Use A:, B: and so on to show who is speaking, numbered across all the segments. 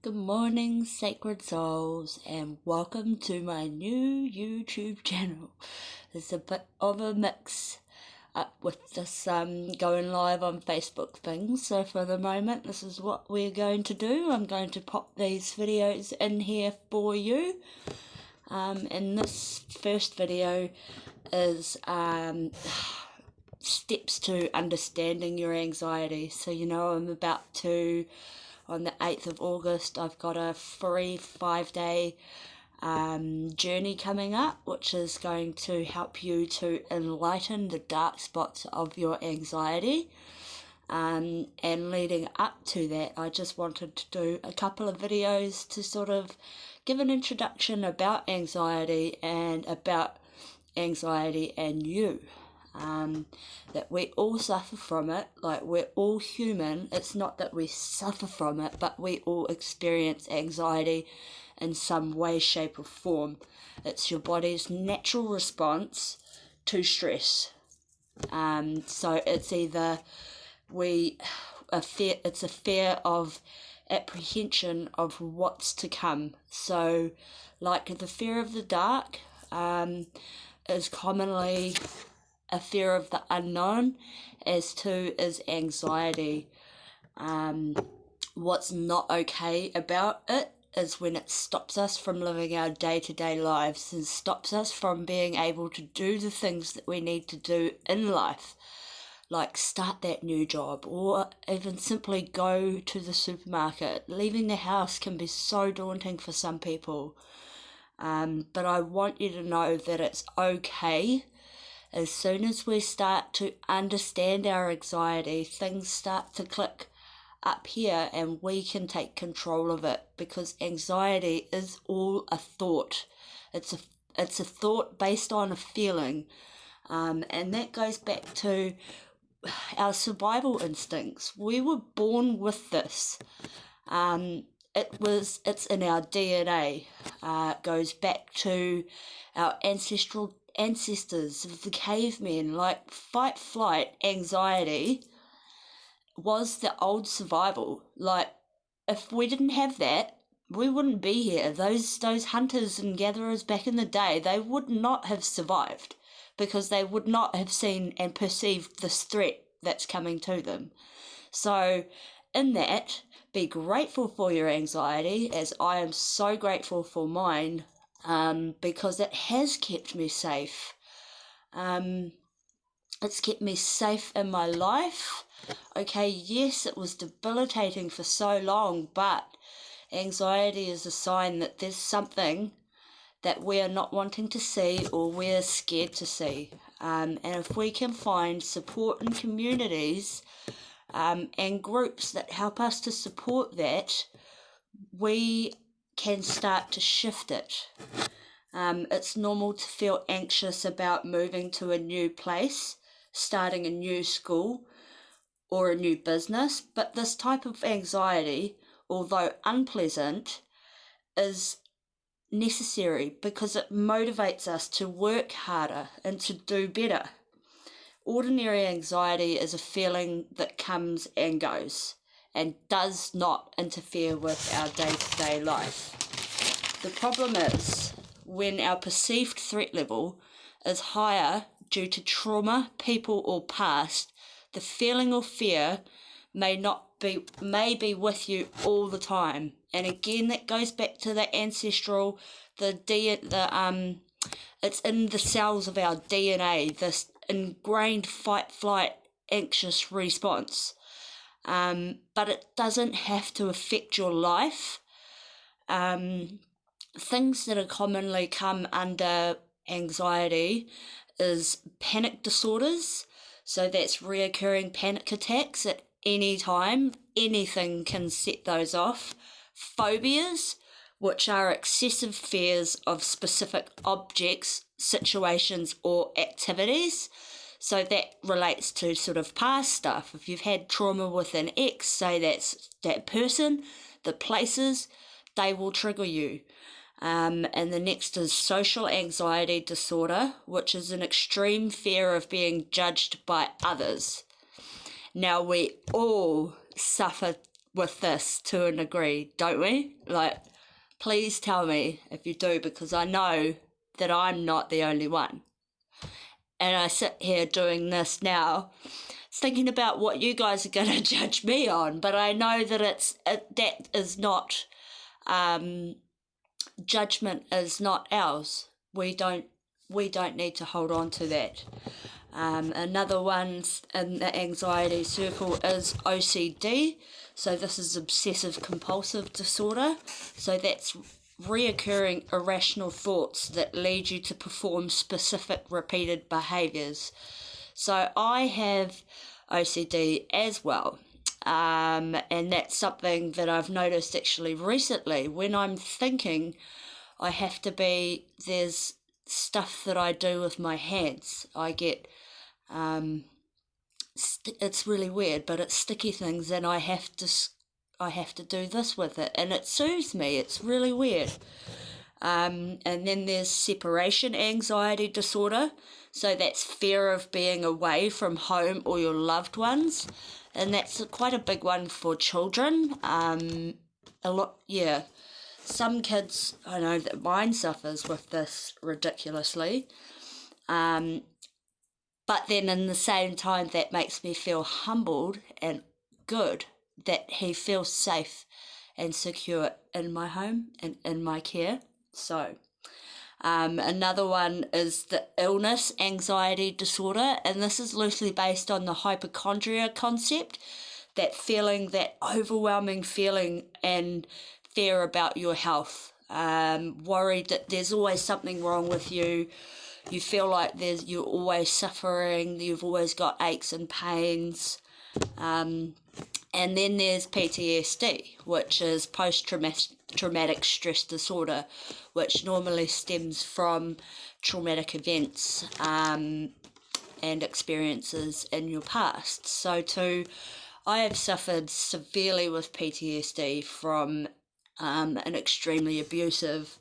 A: Good morning, sacred souls, and welcome to my new YouTube channel. There's a bit of a mix up with this going live on Facebook thing, so for the moment this is what we're going to do. I'm going to pop these videos in here for you. And this first video is steps to understanding your anxiety. So I'm about to, on the 8th of August, I've got a free 5-day journey coming up, which is going to help you to enlighten the dark spots of your anxiety. And leading up to that, I just wanted to do a couple of videos to sort of give an introduction about anxiety and about anxiety and you. That we all suffer from it, like we're all human. It's not that we suffer from it, but we all experience anxiety in some way, shape or form. It's your body's natural response to stress. So it's either it's a fear of apprehension of what's to come. So like the fear of the dark is commonly a fear of the unknown, as too is anxiety. What's not okay about it is when it stops us from living our day-to-day lives and stops us from being able to do the things that we need to do in life, like start that new job or even simply go to the supermarket. Leaving the house can be so daunting for some people, but I want you to know that it's okay. As soon as we start to understand our anxiety, things start to click up here and we can take control of it, because anxiety is all a thought. It's a thought based on a feeling, and that goes back to our survival instincts. We were born with this. It's in our DNA. It goes back to our ancestors, the cavemen. Like fight, flight, anxiety was the old survival. Like if we didn't have that, we wouldn't be here. Those hunters and gatherers back in the day, they would not have survived, because they would not have seen and perceived this threat that's coming to them. So in that, be grateful for your anxiety, as I am so grateful for mine, because it has kept me safe. It's kept me safe in my life. Okay, yes, it was debilitating for so long, but anxiety is a sign that there's something that we're not wanting to see or we're scared to see. And if we can find support in communities and groups that help us to support that, we can start to shift it. It's normal to feel anxious about moving to a new place, starting a new school or a new business, but this type of anxiety, although unpleasant, is necessary because it motivates us to work harder and to do better. Ordinary anxiety is a feeling that comes and goes and does not interfere with our day-to-day life. The problem is when our perceived threat level is higher due to trauma, people or past, the feeling of fear may be with you all the time. And again, that goes back to the ancestral, it's in the cells of our DNA, this ingrained fight, flight, anxious response. But it doesn't have to affect your life. Things that are commonly come under anxiety is panic disorders. So that's reoccurring panic attacks at any time. Anything can set those off. Phobias, which are excessive fears of specific objects, situations or activities. So that relates to sort of past stuff. If you've had trauma with an ex, say that's that person, the places, they will trigger you. And the next is social anxiety disorder, which is an extreme fear of being judged by others. Now, we all suffer with this to a degree, don't we? Like, please tell me if you do, because I know that I'm not the only one. And I sit here doing this now, thinking about what you guys are going to judge me on, but I know that that is not, judgment is not ours. We don't need to hold on to that. Another one in the anxiety circle is OCD. So this is obsessive compulsive disorder. So that's reoccurring irrational thoughts that lead you to perform specific repeated behaviours. So I have OCD as well. And that's something that I've noticed actually recently. When I'm thinking, there's stuff that I do with my hands. I get, it's really weird, but it's sticky things, and I have to do this with it, and it soothes me. It's really weird. And then there's separation anxiety disorder. So that's fear of being away from home or your loved ones. And that's quite a big one for children. Some kids, I know that mine suffers with this ridiculously. But then in the same time, that makes me feel humbled and good that he feels safe and secure in my home and in my care. So another one is the illness anxiety disorder, and this is loosely based on the hypochondria concept, that feeling, that overwhelming feeling and fear about your health, worried that there's always something wrong with you. You feel like you're always suffering, you've always got aches and pains. And then there's PTSD, which is post-traumatic stress disorder, which normally stems from traumatic events and experiences in your past. So I have suffered severely with PTSD from an extremely abusive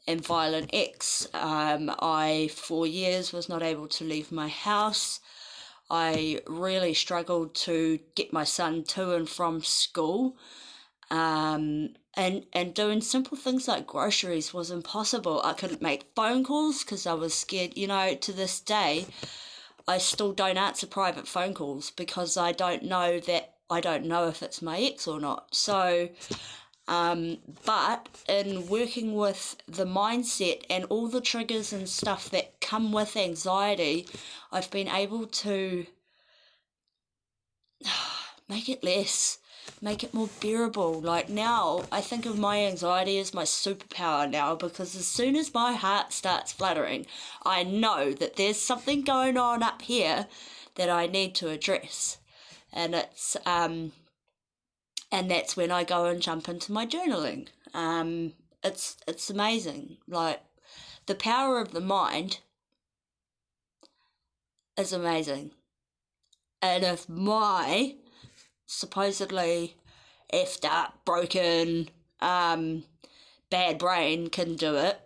A: and violent ex. I, for years, was not able to leave my house. I really struggled to get my son to and from school. And doing simple things like groceries was impossible. I couldn't make phone calls because I was scared. To this day, I still don't answer private phone calls because I don't know if it's my ex or not. So, but in working with the mindset and all the triggers and stuff that come with anxiety, I've been able to make it less, make it more bearable. Like now, I think of my anxiety as my superpower now, because as soon as my heart starts fluttering, I know that there's something going on up here that I need to address. And it's, and that's when I go and jump into my journaling. It's amazing. Like, the power of the mind is amazing. And if my supposedly effed up, broken, bad brain can do it,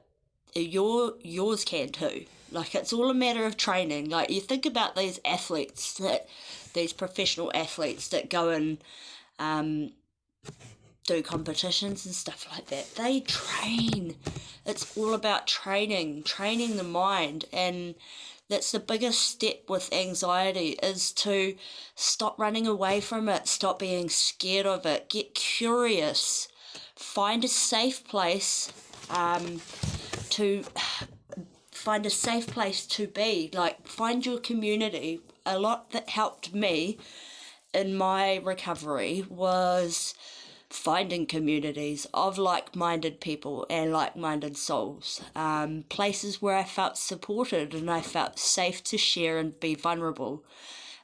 A: yours can too. Like, it's all a matter of training. Like, you think about these professional athletes that go and do competitions and stuff like that. They train. It's all about training the mind, and that's the biggest step with anxiety, is to stop running away from it, stop being scared of it, get curious, find a safe place to be. Like, find your community. A lot that helped me in my recovery was finding communities of like-minded people and like-minded souls, places where I felt supported and I felt safe to share and be vulnerable.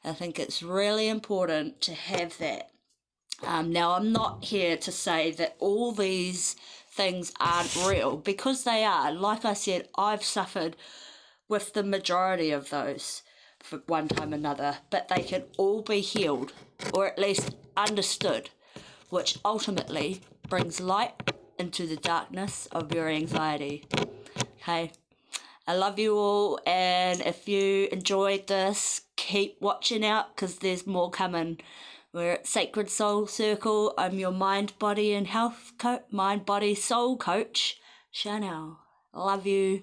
A: I think it's really important to have that. Now, I'm not here to say that all these things aren't real, because they are. Like I said, I've suffered with the majority of those for one time or another, but they can all be healed, or at least understood, which ultimately brings light into the darkness of your anxiety. Okay, I love you all, and if you enjoyed this, keep watching out, because there's more coming We're at Sacred Soul Circle. I'm your mind, body, and health mind, body, soul coach, Chanel. Love you.